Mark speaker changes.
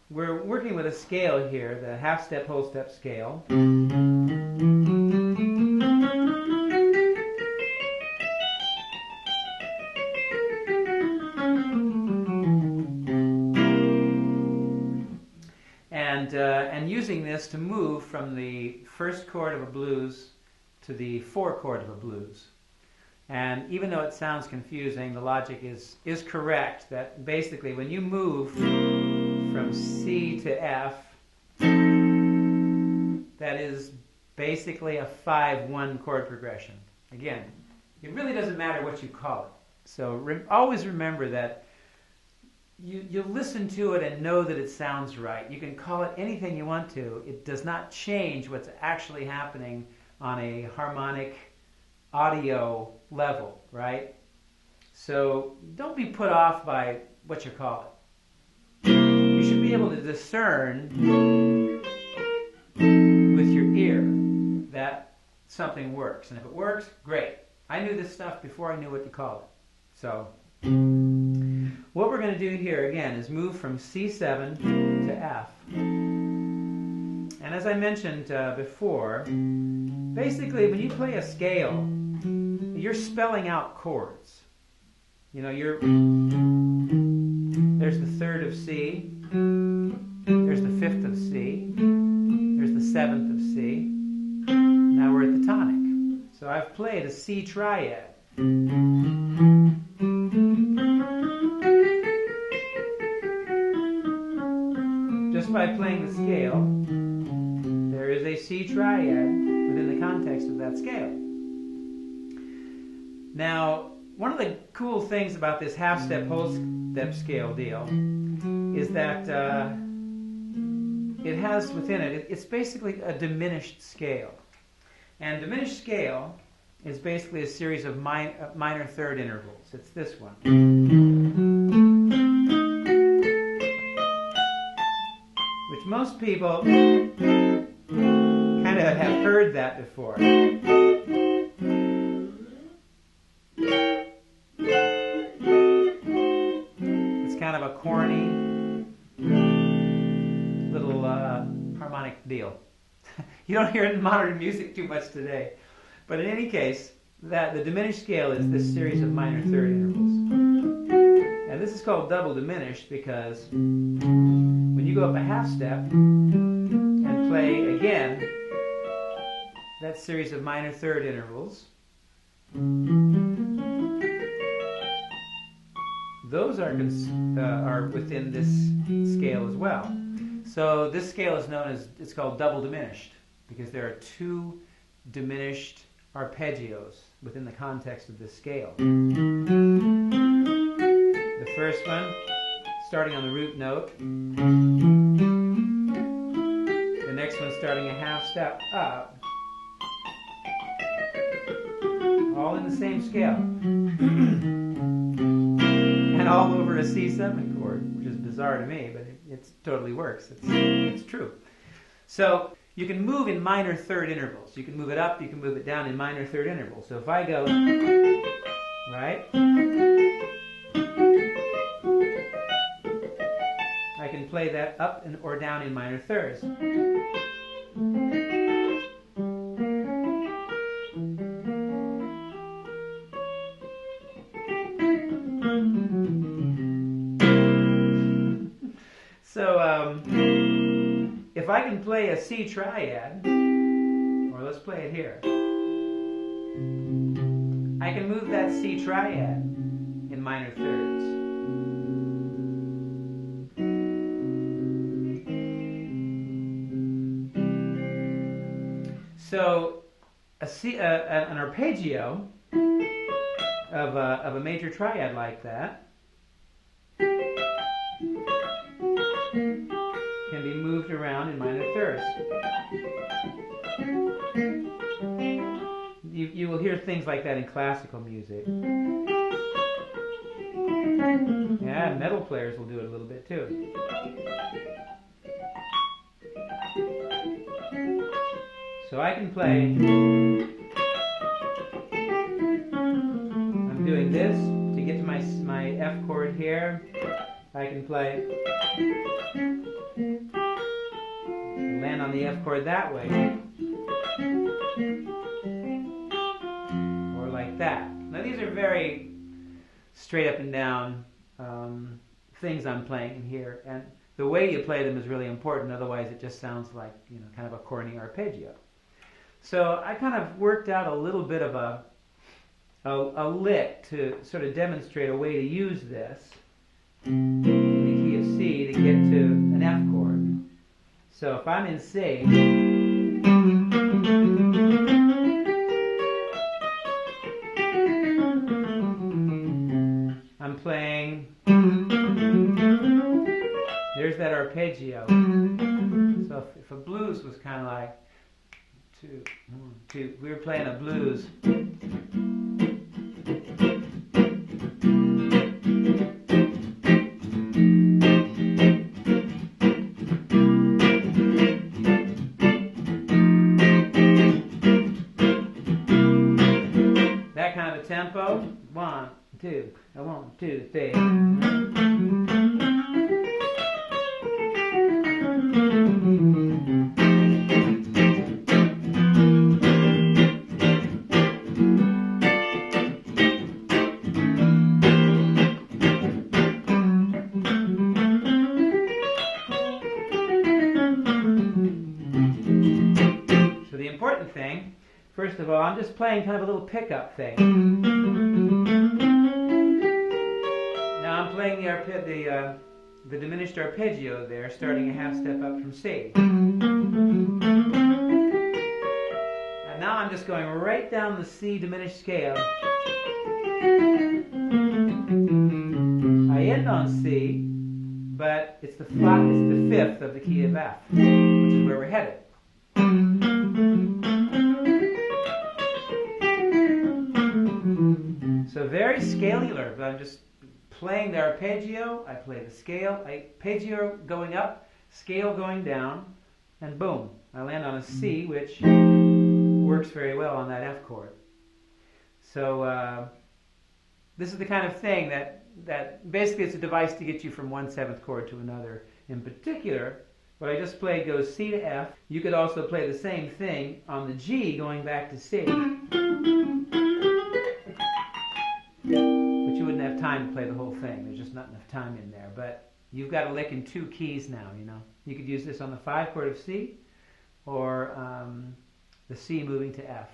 Speaker 1: we're working with a scale here, the half-step, whole-step scale. And using this to move from the first chord of a blues to the 4 chord of a blues. And even though it sounds confusing, the logic is correct, that basically when you move from C to F, that is basically a 5-1 chord progression. Again, it really doesn't matter what you call it. So always remember that you listen to it and know that it sounds right. You can call it anything you want to. It does not change what's actually happening on a harmonic audio level, right? So don't be put off by what you call it. You should be able to discern with your ear that something works. And if it works, great. I knew this stuff before I knew what to call it. So what we're going to do here, again, is move from C7 to F. And as I mentioned before, basically when you play a scale, you're spelling out chords. You know, there's the 3rd of C, there's the 5th of C, there's the 7th of C. Now we're at the tonic. So I've played a C triad. Just by playing the scale, there is a C triad within the context of that scale. Now, one of the cool things about this half-step, whole-step scale deal is that it has within it, it's basically a diminished scale. And diminished scale is basically a series of minor third intervals. It's this one. Which most people kind of have heard that before. It's kind of a corny little harmonic deal. You don't hear it in modern music too much today. But in any case, the diminished scale is this series of minor third intervals. And this is called double diminished because when you go up a half step and play again that series of minor third intervals, those are within this scale as well. So this scale is known as, it's called double diminished because there are 2 diminished arpeggios within the context of this scale. The first one, starting on the root note. The next one starting a half step up. All in the same scale. And all over a C7 chord, which is bizarre to me, but it totally works. It's true. So you can move in minor third intervals. You can move it up, you can move it down in minor third intervals. So if I go, right, I can play that up or down in minor thirds. So if I can play a C triad, or let's play it here, I can move that C triad in minor thirds. So an arpeggio of a major triad like that can be moved around in minor thirds. You will hear things like that in classical music. Yeah, metal players will do it a little bit too. So I can play, I'm doing this to get to my F chord here. I can play land on the F chord that way, or like that. Now these are very straight up and down things I'm playing in here, and the way you play them is really important, otherwise it just sounds like, you know, kind of a corny arpeggio. So I kind of worked out a little bit of a lick to sort of demonstrate a way to use this in the key of C to get to an F chord. So if I'm in C, I'm playing, there's that arpeggio. So if a blues was kind of like 2, 1, 2, we were playing a blues. That kind of a tempo. 1, 2, 1, 2, 3. So the important thing, first of all, I'm just playing kind of a little pickup thing. Now I'm playing the diminished arpeggio there, starting a half step up from C. And now I'm just going right down the C diminished scale. I end on C, but it's the 5th of the key of F, which is where we're headed. So very scalular, but I'm just playing the arpeggio, I play the scale, arpeggio going up, scale going down, and boom, I land on a C, which works very well on that F chord. So this is the kind of thing that basically it's a device to get you from one 7th chord to another. In particular, what I just played goes C to F. You could also play the same thing on the G going back to C. But you wouldn't have time to play the whole thing. There's just not enough time in there. But you've got a lick in 2 keys now, you know. You could use this on the 5 chord of C, or the C moving to F.